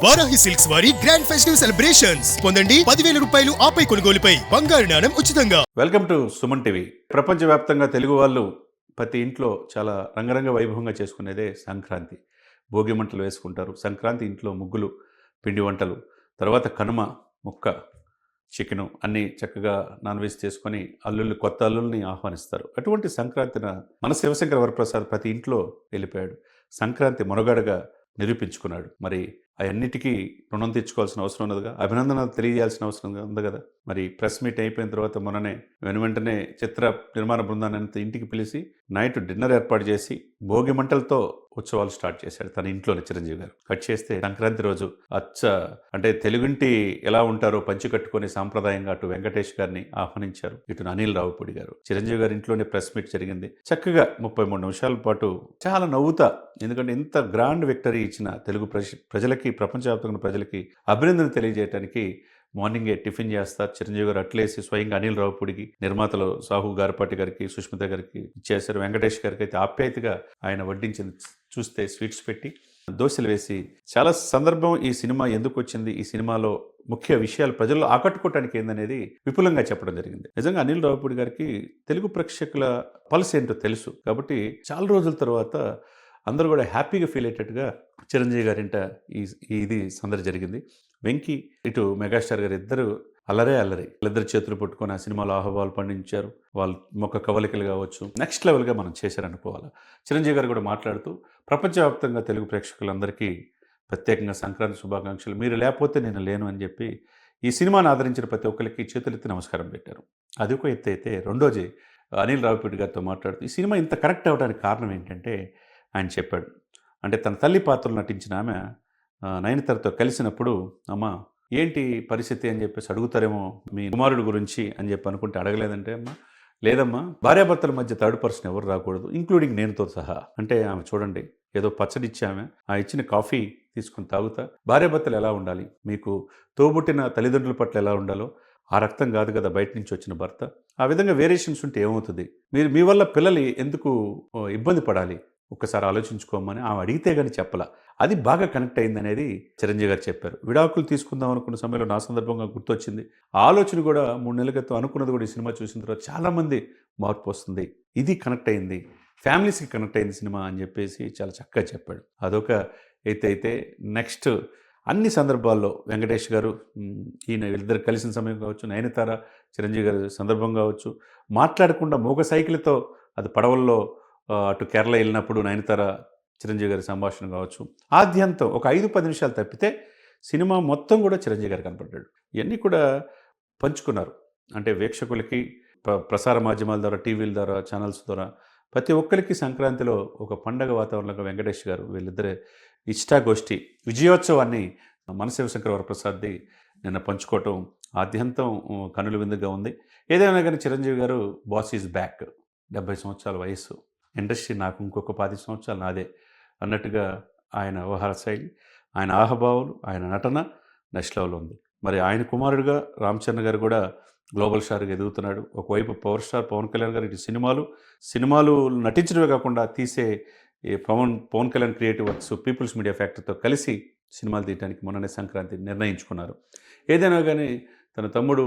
Varahi silks వారి grand festive celebrations పొందండి 10,000 రూపాయలు ఆపై కొనుగోలుపై బంగారు నాణెం ఉచితంగా. Welcome to Suman TV. ప్రపంచవ్యాప్తంగా తెలుగు వాళ్ళు ప్రతి ఇంట్లో చాలా రంగరంగ వైభవంగా చేసుకునేదే సంక్రాంతి. భోగి మంటలు వేసుకుంటారు. సంక్రాంతి ఇంట్లో ముగ్గులు, పిండి వంటలు, తర్వాత కనుమ, ముక్క, చికెను అన్నీ చక్కగా నాన్ వెజ్ చేసుకొని కొత్త అల్లుల్ని ఆహ్వానిస్తారు. అటువంటి సంక్రాంతిన మన శివశంకర వరప్రసాద్ ప్రతి ఇంట్లో వెళ్ళిపోయాడు. సంక్రాంతి మొనగాడుగా నిరూపించుకున్నాడు. మరి అవన్నిటికీ రుణం తెచ్చుకోవాల్సిన అవసరం ఉన్నదిగా, అభినందనలు తెలియజేయాల్సిన అవసరం ఉంది కదా. మరి ప్రెస్ మీట్ అయిపోయిన తర్వాత మొన్ననే వెంటనే చిత్ర నిర్మాణ బృందాన్ని ఇంటికి పిలిచి నైట్ డిన్నర్ ఏర్పాటు చేసి భోగి మంటలతో ఉత్సవాలు స్టార్ట్ చేశాడు తన ఇంట్లోనే చిరంజీవి గారు. కట్ చేస్తే సంక్రాంతి రోజు అంటే తెలుగుంటి ఎలా ఉంటారో పంచి కట్టుకునే సాంప్రదాయంగా అటు వెంకటేష్ గారిని ఆహ్వానించారు, ఇటు అనిల్ రావుపూడి గారు. చిరంజీవి గారి ఇంట్లోనే ప్రెస్ మీట్ జరిగింది. చక్కగా 33 నిమిషాల పాటు చాలా నవ్వుతా, ఎందుకంటే ఇంత గ్రాండ్ విక్టరీ ఇచ్చిన తెలుగు ప్రజలకి, ప్రపంచవ్యాప్తంగా ప్రజలకి అభినందన తెలియజేయడానికి మార్నింగే టిఫిన్ చేస్తారు. చిరంజీవి గారు అట్లేసి స్వయంగా అనిల్ రావుపూడికి, నిర్మాతలు సాహు గారపాటి గారికి, సుష్మిత గారికి ఇచ్చేశారు. వెంకటేష్ గారికి అయితే ఆప్యాయతగా ఆయన వడ్డించింది చూస్తే స్వీట్స్ పెట్టి దోశలు వేసి, చాలా సందర్భం ఈ సినిమా ఎందుకు వచ్చింది, ఈ సినిమాలో ముఖ్య విషయాలు ప్రజల్లో ఆకట్టుకోవటానికి ఏందనేది విపులంగా చెప్పడం జరిగింది. నిజంగా అనిల్ రావుపూడి గారికి తెలుగు ప్రేక్షకుల పల్స్ ఏంటో తెలుసు కాబట్టి చాలా రోజుల తర్వాత అందరూ కూడా హ్యాపీగా ఫీల్ అయ్యేటట్టుగా చిరంజీవి గారింట ఇది సందడి జరిగింది. వెంకీ, ఇటు మెగాస్టార్ గారు ఇద్దరు అల్లరే అల్లరి, వాళ్ళిద్దరు చేతులు పట్టుకొని ఆ సినిమాలో ఆహ్వాలు పండించారు. వాళ్ళు మొక్క కవలికలు కావచ్చు నెక్స్ట్ లెవెల్గా మనం చేశారనుకోవాలి. చిరంజీవి గారు కూడా మాట్లాడుతూ ప్రపంచవ్యాప్తంగా తెలుగు ప్రేక్షకులందరికీ ప్రత్యేకంగా సంక్రాంతి శుభాకాంక్షలు, మీరు లేకపోతే నేను లేను అని చెప్పి ఈ సినిమాను ఆదరించిన ప్రతి ఒక్కరికి చేతులెత్తి నమస్కారం పెట్టారు. అది ఒక ఎత్తు అయితే, రెండోది అనిల్ రావుపూడి గారితో మాట్లాడుతూ ఈ సినిమా ఇంత కరెక్ట్ అవ్వడానికి కారణం ఏంటంటే ఆయన చెప్పాడు. అంటే తన తల్లి పాత్రలు నటించిన ఆమె నయనతారతో కలిసినప్పుడు, అమ్మ ఏంటి పరిస్థితి అని చెప్పేసి అడుగుతారేమో మీ కుమారుడు గురించి అని చెప్పి అనుకుంటే అడగలేదంటే, అమ్మ లేదమ్మా, భార్యాభర్తల మధ్య థర్డ్ పర్సన్ ఎవరు రాకూడదు, ఇంక్లూడింగ్ నేనుతో సహా. అంటే ఆమె చూడండి, ఏదో పచ్చడి ఇచ్చి ఆమె ఆ ఇచ్చిన కాఫీ తీసుకుని తాగుతా, భార్యాభర్తలు ఎలా ఉండాలి, మీకు తోబుట్టిన తల్లిదండ్రుల పట్ల ఎలా ఉండాలో, ఆ రక్తం కాదు కదా బయట నుంచి వచ్చిన భర్త, ఆ విధంగా వేరియేషన్స్ ఉంటే ఏమవుతుంది, మీరు మీ వల్ల పిల్లలు ఎందుకు ఇబ్బంది పడాలి, ఒక్కసారి ఆలోచించుకోమని ఆమె అడిగితే కానీ చెప్పలా. అది బాగా కనెక్ట్ అయిందనేది చిరంజీవి గారు చెప్పారు. విడాకులు తీసుకుందాం అనుకున్న సమయంలో నా సందర్భంగా గుర్తొచ్చింది. ఆలోచన కూడా 3 నెలల క్రితం అనుకున్నది కూడా ఈ సినిమా చూసిన తర్వాత చాలామంది మార్పు వస్తుంది, ఇది కనెక్ట్ అయింది, ఫ్యామిలీస్కి కనెక్ట్ అయింది సినిమా అని చెప్పేసి చాలా చక్కగా చెప్పాడు. అదొక అయితే నెక్స్ట్ అన్ని సందర్భాల్లో వెంకటేష్ గారు, ఈయన వీళ్ళిద్దరు కలిసిన సమయం కావచ్చు, నయనతార చిరంజీవి గారి సందర్భం కావచ్చు, మాట్లాడకుండా మూగ సైకిల్తో అది పడవల్లో అటు కేరళ వెళ్ళినప్పుడు నయనతార చిరంజీవి గారి సంభాషణ కావచ్చు, ఆద్యంతం ఒక 5-10 నిమిషాలు తప్పితే సినిమా మొత్తం కూడా చిరంజీవి గారు కనపడ్డాడు. ఇవన్నీ కూడా పంచుకున్నారు. అంటే వీక్షకులకి ప్రసార మాధ్యమాల ద్వారా, టీవీల ద్వారా, ఛానల్స్ ద్వారా ప్రతి ఒక్కరికి సంక్రాంతిలో ఒక పండగ వాతావరణంలో వెంకటేష్ గారు వీళ్ళిద్దరే ఇష్టాగోష్ఠి విజయోత్సవాన్ని మన శివశంకర వరప్రసాద్ది నిన్న పంచుకోవటం ఆద్యంతం కనుల విందుగా ఉంది. ఏదైనా కానీ చిరంజీవి గారు బాస్ ఈజ్ బ్యాక్, 70 సంవత్సరాల వయస్సు, ఇండస్ట్రీ నాకు ఇంకొక 10 సంవత్సరాలు నాదే అన్నట్టుగా ఆయన వ్యవహార శైలి, ఆయన ఆహభావాలు, ఆయన నటన నెక్స్ట్ లెవెల్ ఉంది. మరి ఆయన కుమారుడుగా రామ్ చరణ్ గారు కూడా గ్లోబల్ స్టార్గా ఎదుగుతున్నాడు. ఒకవైపు పవర్ స్టార్ పవన్ కళ్యాణ్ గారు, ఇటు సినిమాలు నటించడమే కాకుండా తీసే Pawan Kalyan creative works People's Media ఫ్యాక్టరీతో కలిసి సినిమాలు తీయడానికి మొన్ననే సంక్రాంతి నిర్ణయించుకున్నారు. ఏదైనా కానీ తన తమ్ముడు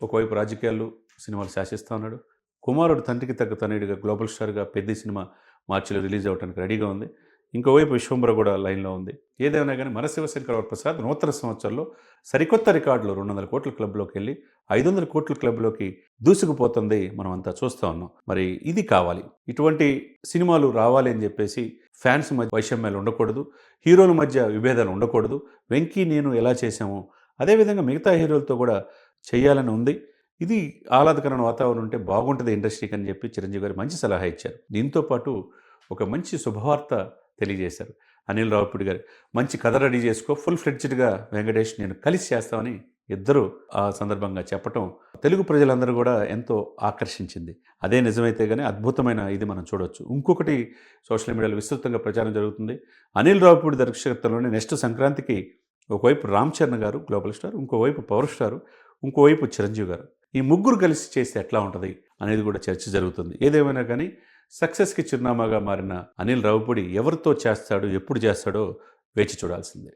ఒకవైపు రాజకీయాలు, సినిమాలు శాసిస్తూ ఉన్నాడు. కుమారుడు తండ్రికి తగ్గ తనయుడిగా గ్లోబల్ స్టార్గా పెద్ద సినిమా మార్చిలో రిలీజ్ అవ్వడానికి రెడీగా ఉంది. ఇంకోవైపు విశ్వంబర కూడా లైన్లో ఉంది. ఏదైనా కానీ మన శివశంకర వరప్రసాద్ నూతన సంవత్సరంలో సరికొత్త రికార్డులు 200 కోట్ల క్లబ్లోకి వెళ్ళి 500 కోట్ల క్లబ్లోకి దూసుకుపోతుంది, మనం అంతా చూస్తూ ఉన్నాం. మరి ఇది కావాలి, ఇటువంటి సినిమాలు రావాలి అని చెప్పేసి ఫ్యాన్స్ మధ్య వైషమ్యాలు ఉండకూడదు, హీరోల మధ్య విభేదాలు ఉండకూడదు. వెంకీ నేను ఎలా చేశామో అదేవిధంగా మిగతా హీరోలతో కూడా చేయాలని ఉంది. ఇది ఆహ్లాదకరమైన వాతావరణం ఉంటే బాగుంటుంది ఇండస్ట్రీకి అని చెప్పి చిరంజీవి గారు మంచి సలహా ఇచ్చారు. దీంతోపాటు ఒక మంచి శుభవార్త తెలియజేశారు. అనిల్ రావుపూడి గారు మంచి కథ రెడీ చేసుకో, ఫుల్ ఫ్లెడ్జ్డ్గా వెంకటేష్ నేను కలిసి చేస్తామని ఇద్దరు ఆ సందర్భంగా చెప్పటం తెలుగు ప్రజలందరూ కూడా ఎంతో ఆకర్షించింది. అదే నిజమైతే కానీ అద్భుతమైన ఇది మనం చూడవచ్చు. ఇంకొకటి సోషల్ మీడియాలో విస్తృతంగా ప్రచారం జరుగుతుంది. అనిల్ రావుపూడి దర్శకత్వంలోనే నెక్స్ట్ సంక్రాంతికి ఒకవైపు రామ్ చరణ్ గారు గ్లోబల్ స్టార్, ఇంకోవైపు పవర్ స్టార్, ఇంకోవైపు చిరంజీవి గారు, ఈ ముగ్గురు కలిసి చేస్తే ఎట్లా ఉంటుంది అనేది కూడా చర్చ జరుగుతుంది. ఏదేమైనా కానీ సక్సెస్కి చిరునామాగా మారిన అనిల్ రావుపూడి ఎవరితో చేస్తాడో, ఎప్పుడు చేస్తాడో వేచి చూడాల్సిందే.